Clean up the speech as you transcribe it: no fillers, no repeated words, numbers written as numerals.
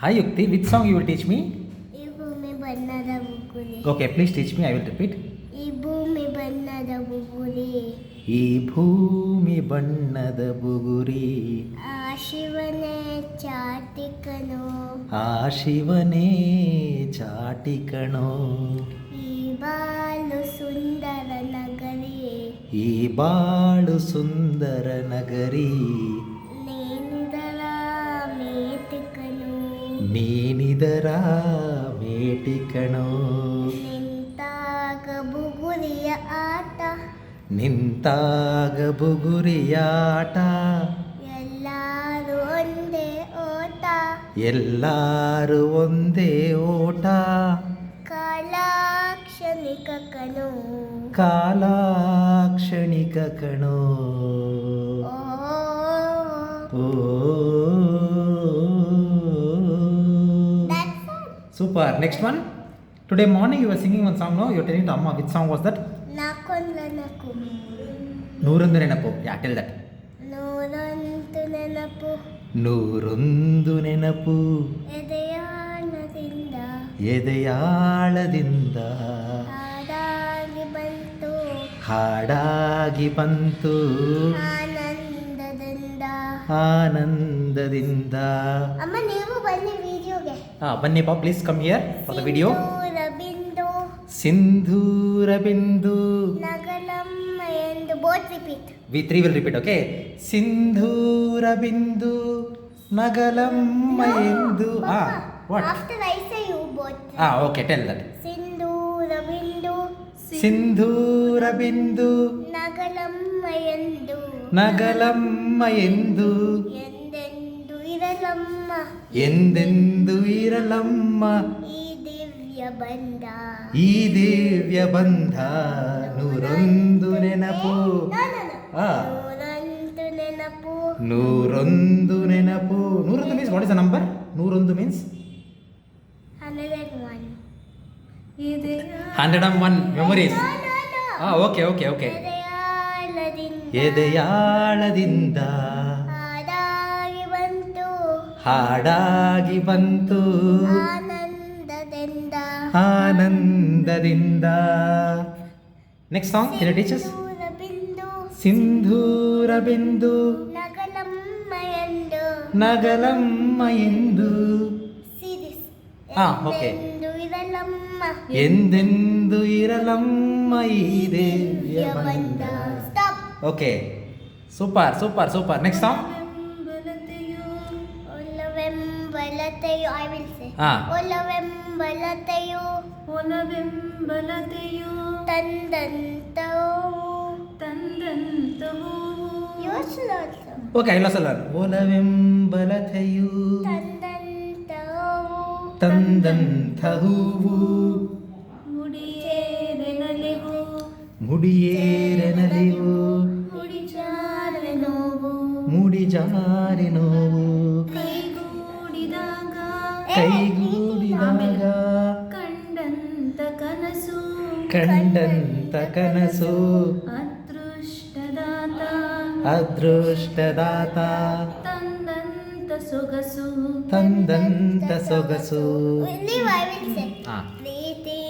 Hi Yukti, which song you will teach me? ಈ ಭೂಮಿ ಬಣ್ಣದ ಬುಗುರಿ. Okay, please teach me. I will repeat. ಈ ಭೂಮಿ ಬಣ್ಣದ ಬುಗುರಿ. ಈ ಭೂಮಿ ಬಣ್ಣದ ಬುಗುರಿ. ಆ ಶಿವನೇ ಚಾಟಿಕನು. ಆ ಶಿವನೇ ಚಾಟಿಕಣೋ. ಈ ಬಾಳು ಸುಂದರ ನಗರಿ. ಈ ಬಾಳು ಸುಂದರ ನಗರಿ. ನೀನಿದರ ಮೇಟಿಕಣೋ. ನಿಂತಾಗ ಬುಗುರಿಯ ಆಟ. ನಿಂತಾಗ ಬುಗುರಿಯಾಟ. ಎಲ್ಲಾರು ಒಂದೇ ಓಟ. ಎಲ್ಲಾರು ಒಂದೇ ಓಟ. ಕಾಲಾಕ್ಷಣಿಕ ಕಣೋ. ಕಾಲಾಕ್ಷಣಿಕ ಕಣೋ. ಓ Super. Next one. Today morning you were singing one song, no? You were telling to Amma. Which song was that? ನಾಕೊಂದ ನೆನಪು. ನೂರೊಂದು ನೆನಪು. Yeah, tell that. ನೂರೊಂದು ನೆನಪು. ನೂರೊಂದು ನೆನಪು. ಎದೆಯಾಳದಿಂದ. ಎದೆಯಾಳದಿಂದ. ಹಾಡಾಗಿ ಬಂತು. ಹಾಡಾಗಿ ಬಂತು. ಆನಂದದಿಂದ. ಆನಂದದಿಂದ. ಅಮ್ಮ ನೀವು ಬನ್ನಿ ವಿಡಿಯೋಗೆ. ಬನ್ನಿ ಪಾ, please come here for the video. ಬಿಂದು. ಸಿಂಧೂರ ಬಿಂದು. ನಗಲಮ್ಮ ಎಂದು both repeat. We three will repeat, okay? ಸಿಂಧೂರ ಬಿಂದು ನಗಲಮ್ಮ ಎಂದು. What? After I say you both. Okay, tell that. ಸಿಂಧೂರ ಬಿಂದು. ಸಿಂಧೂರ ಬಿಂದು ನಗಲಮ್ಮ ಎಂದು. ನಗಲಮ್ಮ ಎಂದು. ಎಂದೆಂದು ಇರಲಮ್ಮ. ಎಂದೆಂದು ಇರಲಮ್ಮ. ಈ ದಿವ್ಯ ಬಂಧ. ಈ ದಿವ್ಯ ಬಂಧ. ನೂರೊಂದು ನೆನಪು. ನೂರೊಂದು ನೆನಪು. ನೂರೊಂದು ನೆನಪು. ನೂರೊಂದು means what is the number? ನೂರೊಂದು ಮೀನ್ಸ್ 101. 101 memories. Okay. ಎದೆಯಾಳದಿಂದ. ಎದೆಯಾಳದಿಂದ. ಹಾಡಾಗಿ ಬಂತು. ಹಾಡಾಗಿ ಬಂತು. ಆನಂದದಿಂದ. ಆನಂದದಿಂದ. Next song can you teach us? ಸಿಂಧೂರ ಬಿಂದು. ಸಿಂಧೂರ ಬಿಂದು. ನಗಲಮ್ಮ ಎಂದು. ನಗಲಮ್ಮ ಎಂದು. See this. Okay. ಎಂದೆಂದು ಇರಲಮ್ಮ. ಎಂದೆಂದು ಇರಲಮ್ಮ ಈ ದಿವ್ಯ ಬಂಧ. Stop. Okay. Super. Next song. ಒಲವೆಂಬಲತೆಯು. I will say. ಒಲವೆಂಬಲತೆಯು. ತಂದಂತವು. Yours also. Okay, I lost a lot. ಒಲವೆಂಬಲತೆಯು. ತಂದಂತವು. ತಂದಂಥ ಹೂವು. ಮುಡಿಯೇರೆನಲಿವು. ಮುಡಿಯೇರೆನಲಿವು. ಮುಡಿಜಾರೆ ನೋವು. ಮುಡಿಜಾರಿ ನೋವು. ಕೈಗೂಡಿದಾಗ. ಕೈಗೂಡಿದಾಗ. ಕಂಡಂತ ಕನಸು. ಕಂಡಂತ ಕನಸು. ಅದೃಷ್ಟದಾತ. ಅದೃಷ್ಟದಾತ. ತಂದಂತ ಸೊಗಸು. ತಂದಂತ ಸೊಗಸು. Leave, I will say.